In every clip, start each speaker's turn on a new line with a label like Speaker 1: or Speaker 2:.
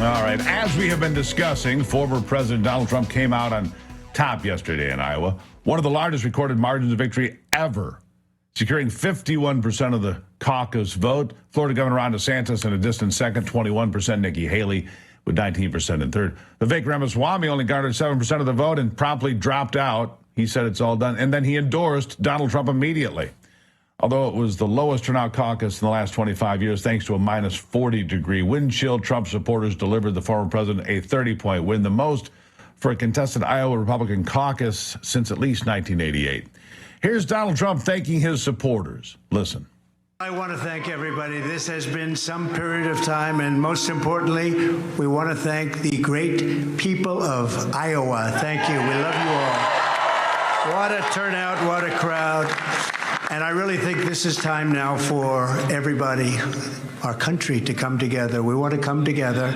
Speaker 1: All right. As we have been discussing, former President Donald Trump came out on top yesterday in Iowa, one of the largest recorded margins of victory ever, securing 51% of the caucus vote. Florida Governor Ron DeSantis in a distant second, 21%. Nikki Haley with 19% in third. Vivek Ramaswamy only garnered 7% of the vote and promptly dropped out. He said it's all done. And then he endorsed Donald Trump immediately. Although it was the lowest turnout caucus in the last 25 years, thanks to a minus 40-degree wind chill, Trump supporters delivered the former president a 30-point win, the most for a contested Iowa Republican caucus since at least 1988. Here's Donald Trump thanking his supporters. Listen.
Speaker 2: I want to thank everybody. This has been some period of time, and most importantly, we want to thank the great people of Iowa. Thank you. We love you all. What a turnout, what a crowd. And I really think this is time now for everybody, our country, to come together. We want to come together,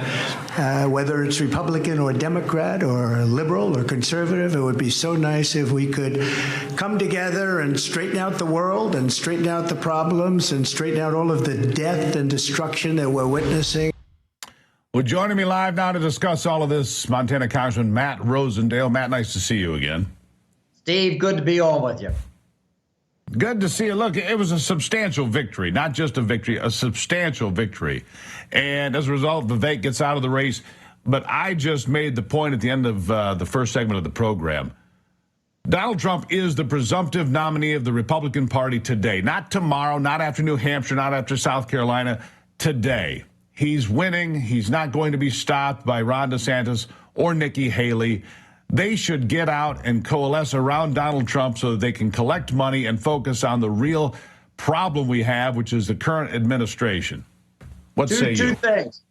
Speaker 2: whether it's Republican or Democrat or liberal or conservative. It would be so nice if we could come together and straighten out the world and straighten out the problems and straighten out all of the death and destruction that we're witnessing.
Speaker 1: Well, joining me live now to discuss all of this, Montana Congressman Matt Rosendale. Matt, nice to see you again.
Speaker 3: Steve, good to be on with you.
Speaker 1: Good to see you. Look, it was a substantial victory, not just a victory, a substantial victory. And as a result, Vivek gets out of the race. But I just made the point at the end of the first segment of the program. Donald Trump is the presumptive nominee of the Republican Party today, not tomorrow, not after New Hampshire, not after South Carolina, today. He's winning. He's not going to be stopped by Ron DeSantis or Nikki Haley. They should get out and coalesce around Donald Trump so that they can collect money and focus on the real problem we have, which is the current administration. What say you?
Speaker 3: Two things.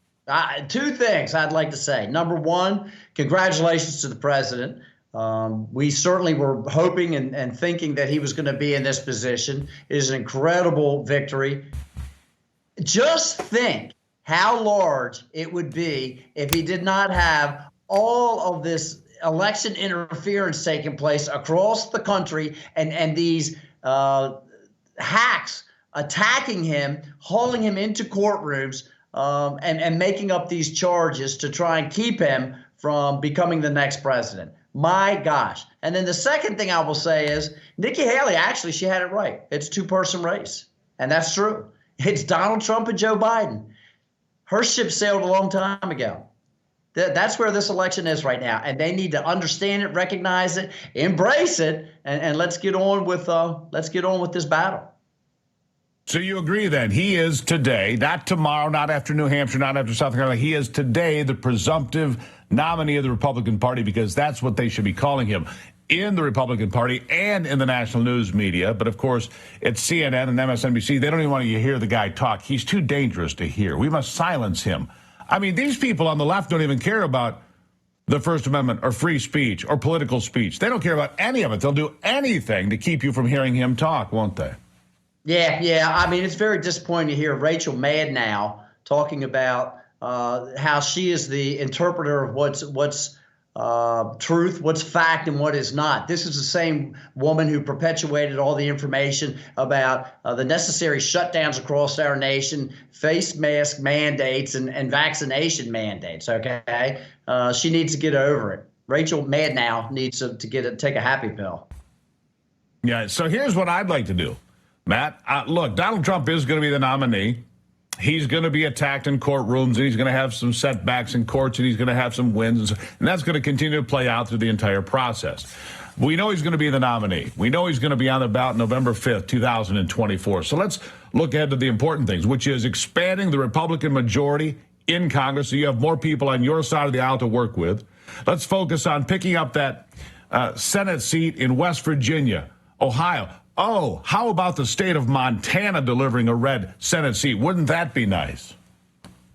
Speaker 3: Two things I'd like to say. Number one, congratulations to the president. We certainly were hoping and thinking that he was going to be in this position. It is an incredible victory. Just think how large it would be if he did not have all of this election interference taking place across the country and these hacks attacking him, hauling him into courtrooms and making up these charges to try and keep him from becoming the next president. My gosh. And then the second thing I will say is Nikki Haley, actually, she had it right. It's a two-person race. And that's true. It's Donald Trump and Joe Biden. Her ship sailed a long time ago. That's where this election is right now, and they need to understand it, recognize it, embrace it, and let's get on with this battle.
Speaker 1: So you agree then he is today, not tomorrow, not after New Hampshire, not after South Carolina. He is today the presumptive nominee of the Republican Party because that's what they should be calling him in the Republican Party and in the national news media. But of course, it's CNN and MSNBC. They don't even want to hear the guy talk. He's too dangerous to hear. We must silence him. I mean, these people on the left don't even care about the First Amendment or free speech or political speech. They don't care about any of it. They'll do anything to keep you from hearing him talk, won't they?
Speaker 3: Yeah. I mean, it's very disappointing to hear Rachel Maddow talking about how she is the interpreter of what's truth, what's fact, and what is not. This is the same woman who perpetuated all the information about the necessary shutdowns across our nation, face mask mandates, and vaccination mandates. Okay, she needs to get over it. Rachel Maddow needs to take a happy pill.
Speaker 1: Yeah. So here's what I'd like to do, Matt. Look, Donald Trump is going to be the nominee. He's going to be attacked in courtrooms, and he's going to have some setbacks in courts, and he's going to have some wins, and that's going to continue to play out through the entire process. We know he's going to be the nominee. We know he's going to be on the ballot November 5th, 2024. So let's look ahead to the important things, which is expanding the Republican majority in Congress so you have more people on your side of the aisle to work with. Let's focus on picking up that Senate seat in West Virginia, Ohio. Oh, how about the state of Montana delivering a red Senate seat? Wouldn't that be nice?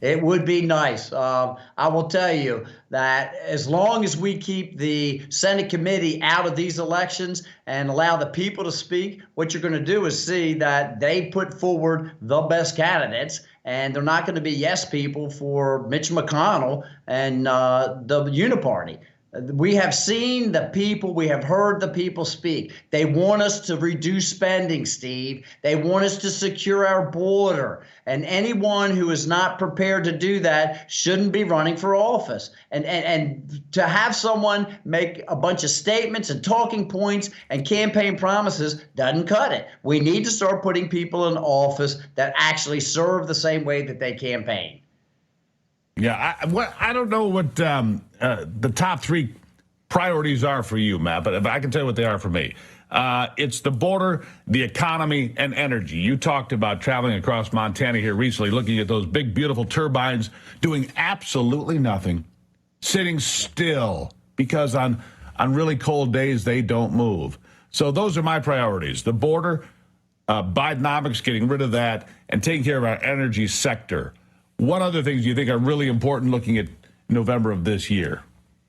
Speaker 3: It would be nice. I will tell you that as long as we keep the Senate committee out of these elections and allow the people to speak, what you're going to do is see that they put forward the best candidates, and they're not going to be yes people for Mitch McConnell and the Uniparty. We have seen the people, we have heard the people speak. They want us to reduce spending, Steve. They want us to secure our border. And anyone who is not prepared to do that shouldn't be running for office. And to have someone make a bunch of statements and talking points and campaign promises doesn't cut it. We need to start putting people in office that actually serve the same way that they campaign.
Speaker 1: Yeah, I don't know what the top three priorities are for you, Matt, but if I can tell you what they are for me. It's the border, the economy, and energy. You talked about traveling across Montana here recently, looking at those big, beautiful turbines doing absolutely nothing, sitting still, because on really cold days, they don't move. So those are my priorities. The border, Bidenomics, getting rid of that, and taking care of our energy sector. What other things do you think are really important looking at November of this year?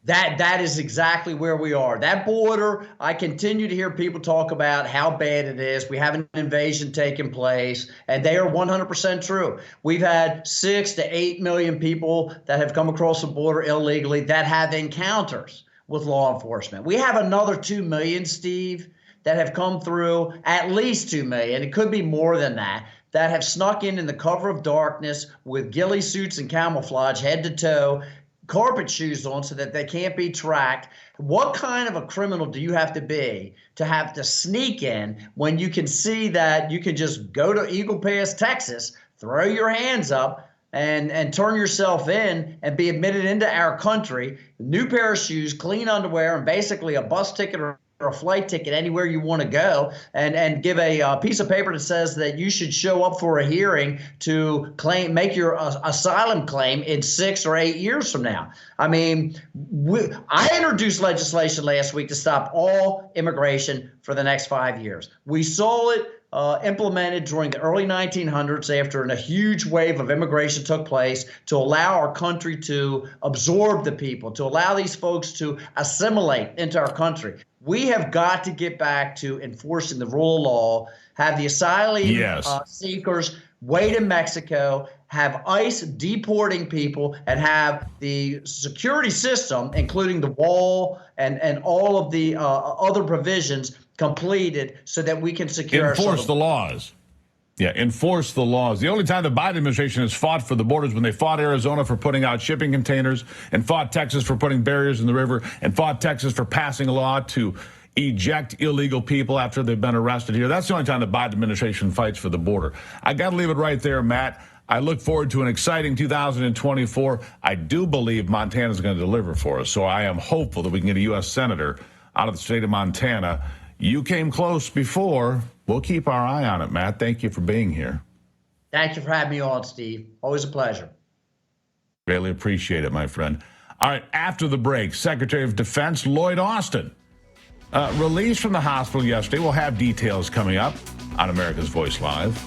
Speaker 3: That is exactly where we are. That border, I continue to hear people talk about how bad it is. We have an invasion taking place, and they are 100% true. We've had 6 to 8 million people that have come across the border illegally that have encounters with law enforcement. We have another 2 million, Steve, that have come through, at least 2 million. It could be more than that have snuck in the cover of darkness with ghillie suits and camouflage head to toe, carpet shoes on so that they can't be tracked. What kind of a criminal do you have to sneak in when you can see that you can just go to Eagle Pass, Texas, throw your hands up and turn yourself in and be admitted into our country, new pair of shoes, clean underwear, and basically a bus ticket or a flight ticket anywhere you want to go, and give a piece of paper that says that you should show up for a hearing to make your asylum claim in 6 or 8 years from now. I mean, I introduced legislation last week to stop all immigration for the next 5 years. We saw it implemented during the early 1900s after a huge wave of immigration took place to allow our country to absorb the people, to allow these folks to assimilate into our country. We have got to get back to enforcing the rule of law, have the asylum seekers wait in Mexico, have ICE deporting people, and have the security system, including the wall and all of the other provisions, completed so that we can secure
Speaker 1: enforce the laws. Yeah, enforce the laws. The only time the Biden administration has fought for the borders when they fought Arizona for putting out shipping containers, and fought Texas for putting barriers in the river, and fought Texas for passing a law to eject illegal people after they've been arrested here. That's the only time the Biden administration fights for the border. I got to leave it right there, Matt. I look forward to an exciting 2024. I do believe Montana's going to deliver for us, so I am hopeful that we can get a U.S. senator out of the state of Montana. You came close before. We'll keep our eye on it, Matt. Thank you for being here.
Speaker 3: Thank you for having me on, Steve. Always a pleasure.
Speaker 1: Greatly appreciate it, my friend. All right, after the break, Secretary of Defense Lloyd Austin released from the hospital yesterday. We'll have details coming up on America's Voice Live.